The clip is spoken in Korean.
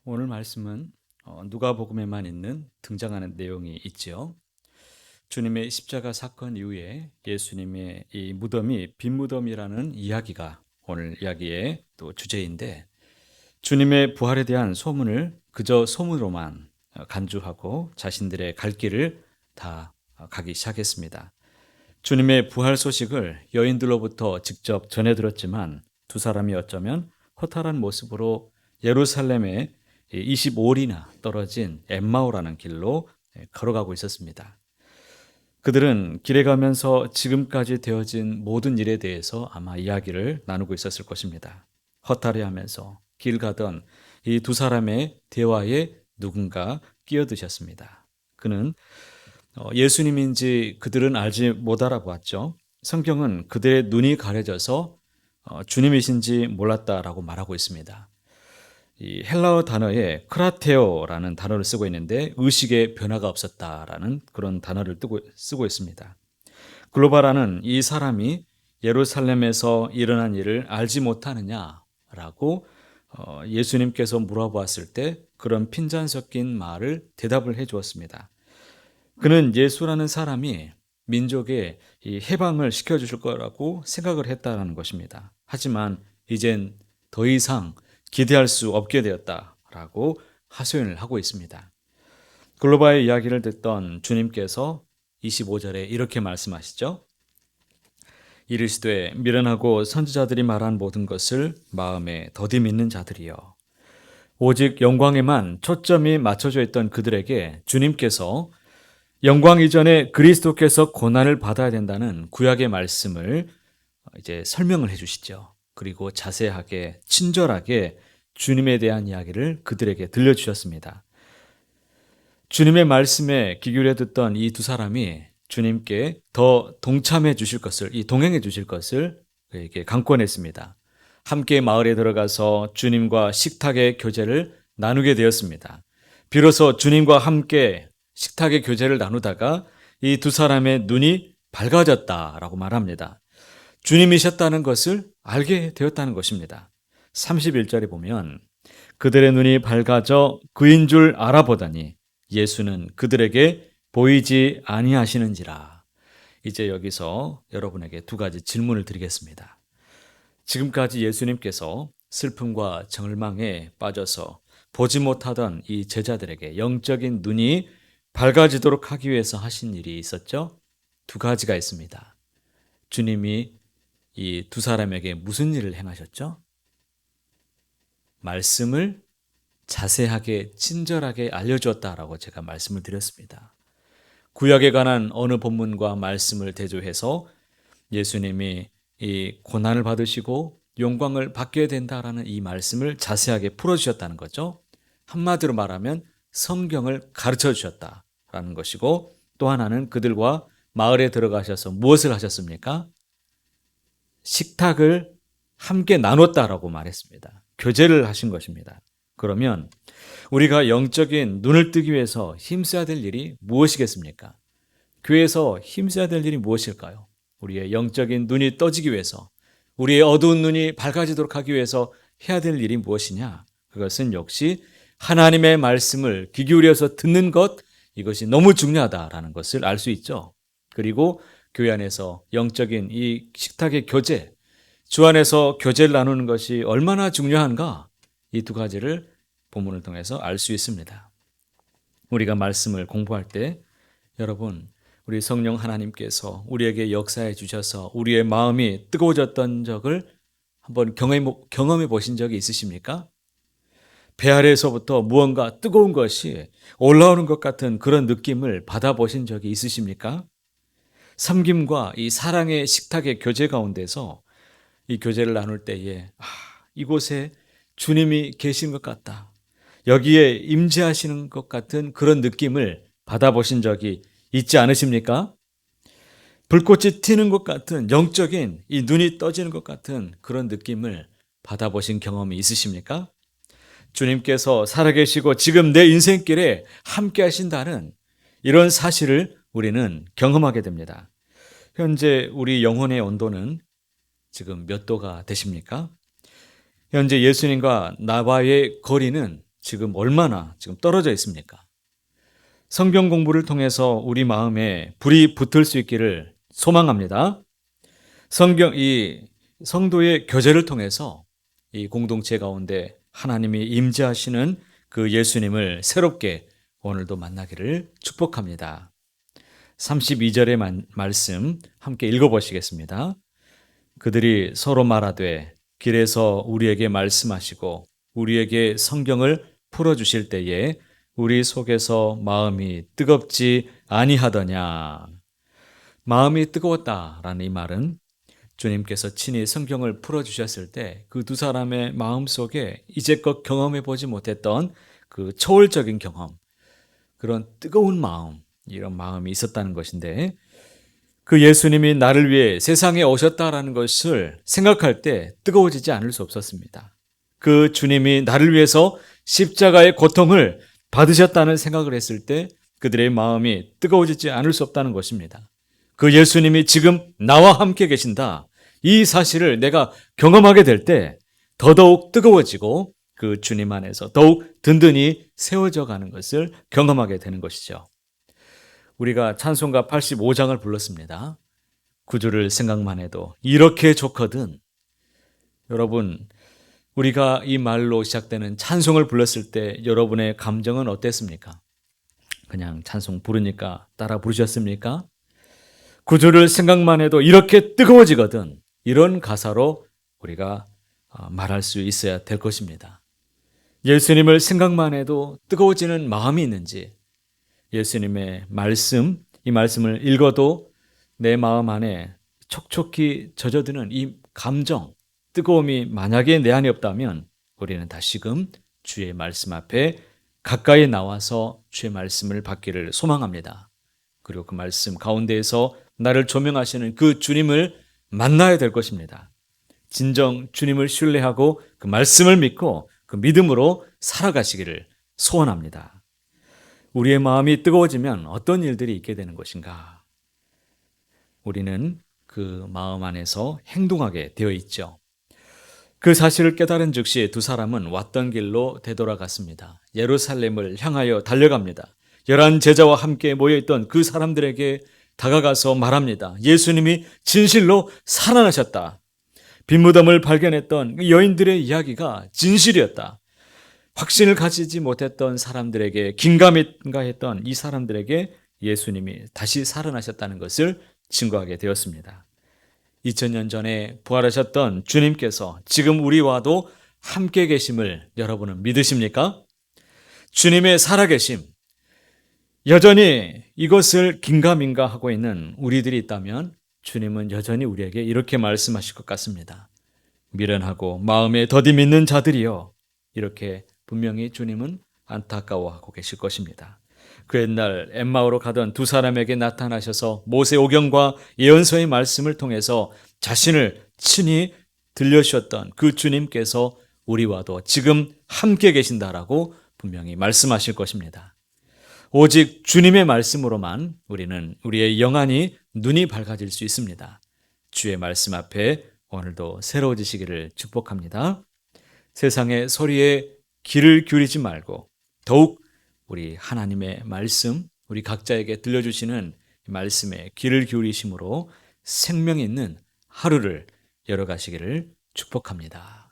오늘 말씀은 누가복음에만 있는 등장하는 내용이 있지요. 주님의 십자가 사건 이후에 예수님의 이 무덤이 빈 무덤이라는 이야기가 오늘 이야기의 또 주제인데, 주님의 부활에 대한 소문을 그저 소문으로만 간주하고 자신들의 갈 길을 다 가기 시작했습니다. 주님의 부활 소식을 여인들로부터 직접 전해 들었지만 두 사람이 어쩌면 허탈한 모습으로 예루살렘에 25리나 떨어진 엠마오라는 길로 걸어가고 있었습니다. 그들은 길에 가면서 지금까지 되어진 모든 일에 대해서 아마 이야기를 나누고 있었을 것입니다. 허탈해하면서 길 가던 이 두 사람의 대화에 누군가 끼어드셨습니다. 그는 예수님인지 그들은 알지 못 알아보았죠. 성경은 그들의 눈이 가려져서 주님이신지 몰랐다라고 말하고 있습니다. 이 헬라어 단어에 크라테오라는 단어를 쓰고 있는데 의식의 변화가 없었다라는 그런 단어를 쓰고 있습니다. 글로바라는 이 사람이 예루살렘에서 일어난 일을 알지 못하느냐라고 예수님께서 물어보았을 때 그런 핀잔 섞인 말을 대답을 해 주었습니다. 그는 예수라는 사람이 민족의 이 해방을 시켜주실 거라고 생각을 했다는 것입니다. 하지만 이젠 더 이상 기대할 수 없게 되었다라고 하소연을 하고 있습니다. 글로바의 이야기를 듣던 주님께서 25절에 이렇게 말씀하시죠. 이르시되 미련하고 선지자들이 말한 모든 것을 마음에 더디 믿는 자들이여. 오직 영광에만 초점이 맞춰져 있던 그들에게 주님께서 영광 이전에 그리스도께서 고난을 받아야 된다는 구약의 말씀을 이제 설명을 해 주시죠. 그리고 자세하게 친절하게 주님에 대한 이야기를 그들에게 들려주셨습니다. 주님의 말씀에 귀 기울여 듣던 이 두 사람이 주님께 더 동참해 주실 것을, 이 동행해 주실 것을 그에게 강권했습니다. 함께 마을에 들어가서 주님과 식탁의 교제를 나누게 되었습니다. 비로소 주님과 함께 식탁의 교제를 나누다가 이 두 사람의 눈이 밝아졌다라고 말합니다. 주님이셨다는 것을 알게 되었다는 것입니다. 31절에 보면 그들의 눈이 밝아져 그인 줄 알아보다니 예수는 그들에게 보이지 아니하시는지라. 이제 여기서 여러분에게 두 가지 질문을 드리겠습니다. 지금까지 예수님께서 슬픔과 절망에 빠져서 보지 못하던 이 제자들에게 영적인 눈이 밝아지도록 하기 위해서 하신 일이 있었죠? 두 가지가 있습니다. 주님이 이 두 사람에게 무슨 일을 행하셨죠? 말씀을 자세하게 친절하게 알려주었다라고 제가 말씀을 드렸습니다. 구약에 관한 어느 본문과 말씀을 대조해서 예수님이 이 고난을 받으시고 영광을 받게 된다라는 이 말씀을 자세하게 풀어주셨다는 거죠. 한마디로 말하면 성경을 가르쳐 주셨다라는 것이고, 또 하나는 그들과 마을에 들어가셔서 무엇을 하셨습니까? 식탁을 함께 나눴다라고 말했습니다. 교제를 하신 것입니다. 그러면 우리가 영적인 눈을 뜨기 위해서 힘써야 될 일이 무엇이겠습니까? 교회에서 힘써야 될 일이 무엇일까요? 우리의 영적인 눈이 떠지기 위해서, 우리의 어두운 눈이 밝아지도록 하기 위해서 해야 될 일이 무엇이냐? 그것은 역시 하나님의 말씀을 귀 기울여서 듣는 것, 이것이 너무 중요하다라는 것을 알 수 있죠. 그리고 교회 안에서 영적인 이 식탁의 교제, 주 안에서 교제를 나누는 것이 얼마나 중요한가, 이 두 가지를 본문을 통해서 알 수 있습니다. 우리가 말씀을 공부할 때 여러분, 우리 성령 하나님께서 우리에게 역사해 주셔서 우리의 마음이 뜨거워졌던 적을 한번 경험해 보신 적이 있으십니까? 배 아래에서부터 무언가 뜨거운 것이 올라오는 것 같은 그런 느낌을 받아보신 적이 있으십니까? 섬김과 이 사랑의 식탁의 교제 가운데서 이 교제를 나눌 때에 이곳에 주님이 계신 것 같다, 여기에 임재하시는 것 같은 그런 느낌을 받아보신 적이 있지 않으십니까? 불꽃이 튀는 것 같은 영적인 이 눈이 떠지는 것 같은 그런 느낌을 받아보신 경험이 있으십니까? 주님께서 살아계시고 지금 내 인생길에 함께 하신다는 이런 사실을 우리는 경험하게 됩니다. 현재 우리 영혼의 온도는 지금 몇 도가 되십니까? 현재 예수님과 나와의 거리는 지금 얼마나 지금 떨어져 있습니까? 성경 공부를 통해서 우리 마음에 불이 붙을 수 있기를 소망합니다. 이 성도의 교제를 통해서 이 공동체 가운데 하나님이 임재하시는 그 예수님을 새롭게 오늘도 만나기를 축복합니다. 32절의 말씀 함께 읽어보시겠습니다. 그들이 서로 말하되 길에서 우리에게 말씀하시고 우리에게 성경을 풀어주실 때에 우리 속에서 마음이 뜨겁지 아니하더냐. 마음이 뜨거웠다라는 이 말은 주님께서 친히 성경을 풀어주셨을 때 그 두 사람의 마음 속에 이제껏 경험해 보지 못했던 그 초월적인 경험, 그런 뜨거운 마음, 이런 마음이 있었다는 것인데, 그 예수님이 나를 위해 세상에 오셨다라는 것을 생각할 때 뜨거워지지 않을 수 없었습니다. 그 주님이 나를 위해서 십자가의 고통을 받으셨다는 생각을 했을 때 그들의 마음이 뜨거워지지 않을 수 없다는 것입니다. 그 예수님이 지금 나와 함께 계신다, 이 사실을 내가 경험하게 될 때 더더욱 뜨거워지고 그 주님 안에서 더욱 든든히 세워져 가는 것을 경험하게 되는 것이죠. 우리가 찬송가 85장을 불렀습니다. 구주를 생각만 해도 이렇게 좋거든. 여러분, 우리가 이 말로 시작되는 찬송을 불렀을 때 여러분의 감정은 어땠습니까? 그냥 찬송 부르니까 따라 부르셨습니까? 구주를 생각만 해도 이렇게 뜨거워지거든. 이런 가사로 우리가 말할 수 있어야 될 것입니다. 예수님을 생각만 해도 뜨거워지는 마음이 있는지, 예수님의 말씀, 이 말씀을 읽어도 내 마음 안에 촉촉히 젖어드는 이 감정, 뜨거움이 만약에 내 안에 없다면 우리는 다시금 주의 말씀 앞에 가까이 나와서 주의 말씀을 받기를 소망합니다. 그리고 그 말씀 가운데에서 나를 조명하시는 그 주님을 만나야 될 것입니다. 진정 주님을 신뢰하고 그 말씀을 믿고 그 믿음으로 살아가시기를 소원합니다. 우리의 마음이 뜨거워지면 어떤 일들이 있게 되는 것인가? 우리는 그 마음 안에서 행동하게 되어 있죠. 그 사실을 깨달은 즉시 두 사람은 왔던 길로 되돌아갔습니다. 예루살렘을 향하여 달려갑니다. 11 제자와 함께 모여있던 그 사람들에게 다가가서 말합니다. 예수님이 진실로 살아나셨다. 빈무덤을 발견했던 여인들의 이야기가 진실이었다. 확신을 가지지 못했던 사람들에게, 긴가민가했던 이 사람들에게 예수님이 다시 살아나셨다는 것을 증거하게 되었습니다. 2000년 전에 부활하셨던 주님께서 지금 우리와도 함께 계심을 여러분은 믿으십니까? 주님의 살아계심, 여전히 이것을 긴가민가하고 있는 우리들이 있다면 주님은 여전히 우리에게 이렇게 말씀하실 것 같습니다. 미련하고 마음에 더디 믿는 자들이여, 이렇게 분명히 주님은 안타까워하고 계실 것입니다. 그 옛날 엠마오로 가던 두 사람에게 나타나셔서 모세오경과 예언서의 말씀을 통해서 자신을 친히 들려주셨던 그 주님께서 우리와도 지금 함께 계신다라고 분명히 말씀하실 것입니다. 오직 주님의 말씀으로만 우리는 우리의 영안이, 눈이 밝아질 수 있습니다. 주의 말씀 앞에 오늘도 새로워지시기를 축복합니다. 세상의 소리에 귀를 기울이지 말고 더욱 우리 하나님의 말씀, 우리 각자에게 들려주시는 말씀에 귀를 기울이심으로 생명 있는 하루를 열어가시기를 축복합니다.